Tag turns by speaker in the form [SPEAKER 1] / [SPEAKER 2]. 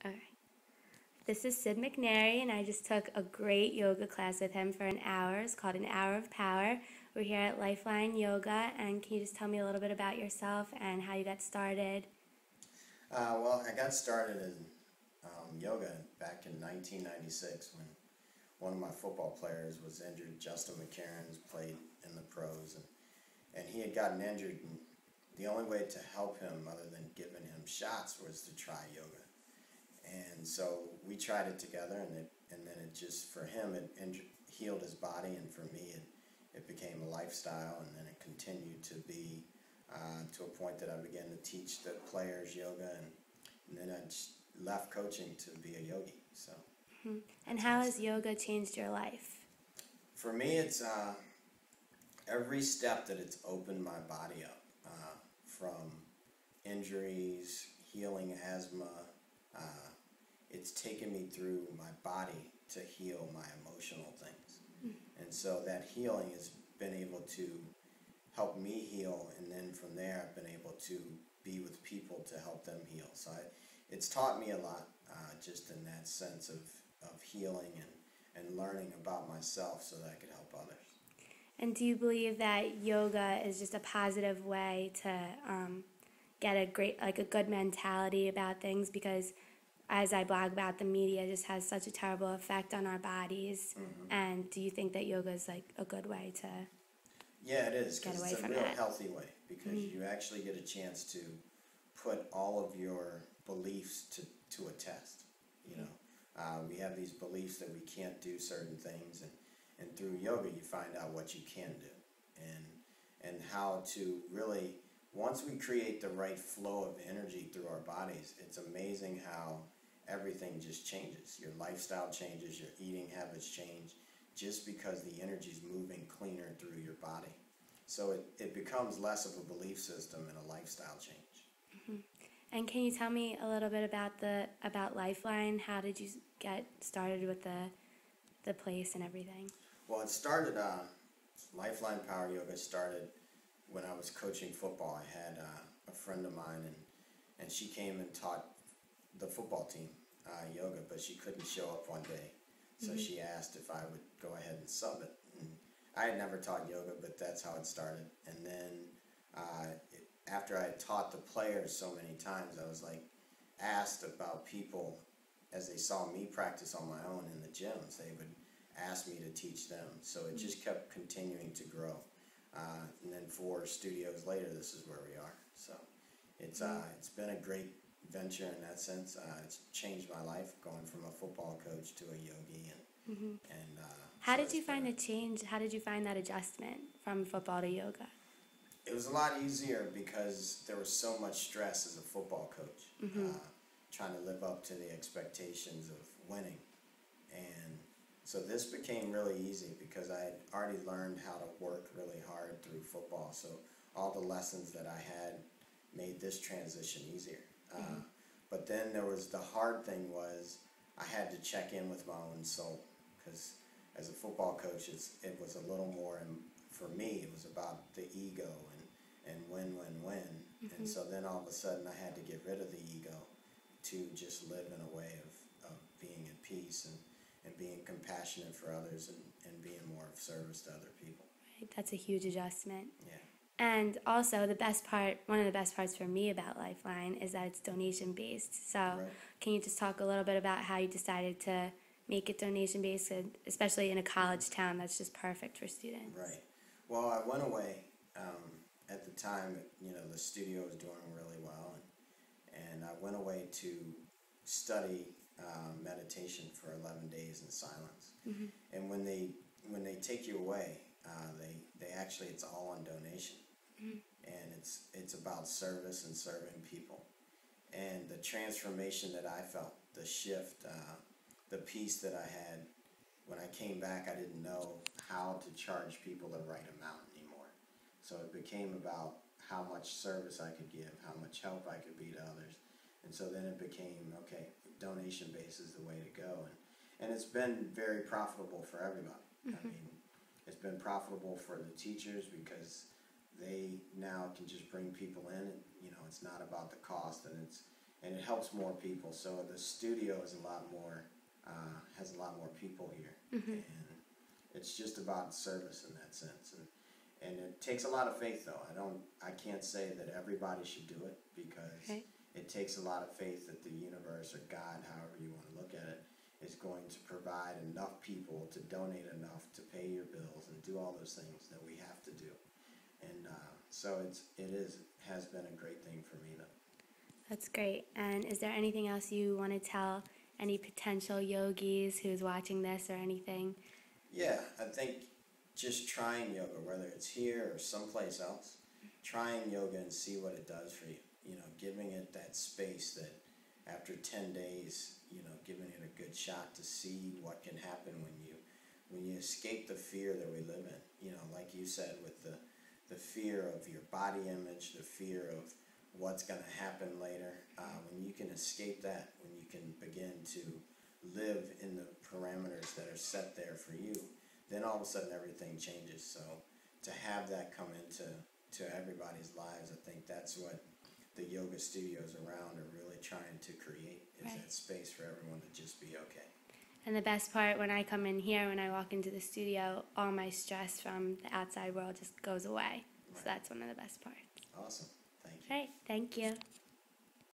[SPEAKER 1] Okay. This is Sid McNairy, and I just took a great yoga class with him for an hour. It's called An Hour of Power. We're here at Lifeline Yoga, and can you just tell me a little bit about yourself and how you got started?
[SPEAKER 2] Well, I got started in yoga back in 1996 when one of my football players was injured. Justin McCarron's played in the pros, and he had gotten injured, and the only way to help him other than giving him shots was to try yoga. And so we tried it together, and then it just, for him, healed his body, and for me, it became a lifestyle, and then it continued to be to a point that I began to teach the players yoga, and then I just left coaching to be a yogi. So,
[SPEAKER 1] And how has yoga changed your life?
[SPEAKER 2] for me, it's every step that it's opened my body up from injuries, healing asthma. It's taken me through my body to heal my emotional things. And so that healing has been able to help me heal, and then from there I've been able to be with people to help them heal. So it's taught me a lot just in that sense of healing and learning about myself so that I could help others.
[SPEAKER 1] And do you believe that yoga is just a positive way to get a good mentality about things? Because as I blog about, the media just has such a terrible effect on our bodies. And do you think that yoga is like a good way to
[SPEAKER 2] Yeah, it is,
[SPEAKER 1] get
[SPEAKER 2] because
[SPEAKER 1] away
[SPEAKER 2] it's a
[SPEAKER 1] from
[SPEAKER 2] real
[SPEAKER 1] that?
[SPEAKER 2] healthy way, because you actually get a chance to put all of your beliefs to a test. You know, we have these beliefs that we can't do certain things, and through yoga you find out what you can do, and how to really, once we create the right flow of energy through our bodies, it's amazing how everything just changes. Your lifestyle changes, your eating habits change, just because the energy's moving cleaner through your body. So it becomes less of a belief system and a lifestyle change.
[SPEAKER 1] And can you tell me a little bit about Lifeline? How did you get started with the place and everything?
[SPEAKER 2] Well, it started, Lifeline Power Yoga started when I was coaching football. I had a friend of mine, and she came and taught the football team yoga, but she couldn't show up one day. So she asked if I would go ahead and sub it. And I had never taught yoga, but that's how it started. And then after I had taught the players so many times, I was like asked about people as they saw me practice on my own in the gyms. They would ask me to teach them. So it just kept continuing to grow. And then 4 studios later, this is where we are. So it's been a great venture in that sense. It's changed my life, going from a football coach to a yogi, and
[SPEAKER 1] How
[SPEAKER 2] so
[SPEAKER 1] did you find the change? How did you find that adjustment from football to yoga?
[SPEAKER 2] it was a lot easier because there was so much stress as a football coach, trying to live up to the expectations of winning, and so this became really easy because I had already learned how to work really hard through football. So all the lessons that I had made this transition easier. But then there was the hard thing was I had to check in with my own soul, because as a football coach it was a little more, for me it was about the ego and win. And so then all of a sudden I had to get rid of the ego to just live in a way of being at peace and being compassionate for others, and being more of service to other people.
[SPEAKER 1] Right, that's a huge adjustment.
[SPEAKER 2] Yeah.
[SPEAKER 1] And also, one of the best parts for me about Lifeline is that it's donation based. So,
[SPEAKER 2] Right.
[SPEAKER 1] can you just talk a little bit about how you decided to make it donation based, especially in a college town that's just perfect for students?
[SPEAKER 2] Right. Well, I went away at the time. The studio was doing really well, and I went away to study meditation for 11 days in silence. And when they take you away, they actually, it's all on donation, and it's about service and serving people. And the transformation that I felt, the shift, the peace that I had when I came back, I didn't know how to charge people the right amount anymore. So it became about how much service I could give, how much help I could be to others. And so then it became, okay, donation base is the way to go. And it's been very profitable for everybody. I mean, it's been profitable for the teachers because they now can just bring people in. It's not about the cost, and and it helps more people. So the studio is a lot more, has a lot more people here, and it's just about service in that sense. And it takes a lot of faith, though. I can't say that everybody should do it, because it takes a lot of faith that the universe, or God, however you want to look at it, is going to provide enough people to donate enough to pay your bills and do all those things that we have to do. And so has been a great thing for me, though.
[SPEAKER 1] That's great. And is there anything else you want to tell any potential yogis who's watching this or anything?
[SPEAKER 2] Yeah, I think just trying yoga, whether it's here or someplace else, trying yoga and see what it does for you. You know, giving it that space that after 10 days, you know, giving it a good shot to see what can happen when you escape the fear that we live in. You know, like you said, with the fear of your body image, the fear of what's going to happen later, when you can escape that, when you can begin to live in the parameters that are set there for you, then all of a sudden everything changes. So to have that come into everybody's lives, I think that's what the yoga studios around are really trying to create, is that space for everyone to just be okay.
[SPEAKER 1] And the best part, when I come in here, when I walk into the studio, all my stress from the outside world just goes away. So that's one of the best parts.
[SPEAKER 2] Awesome. Thank you.
[SPEAKER 1] Right. Thank you.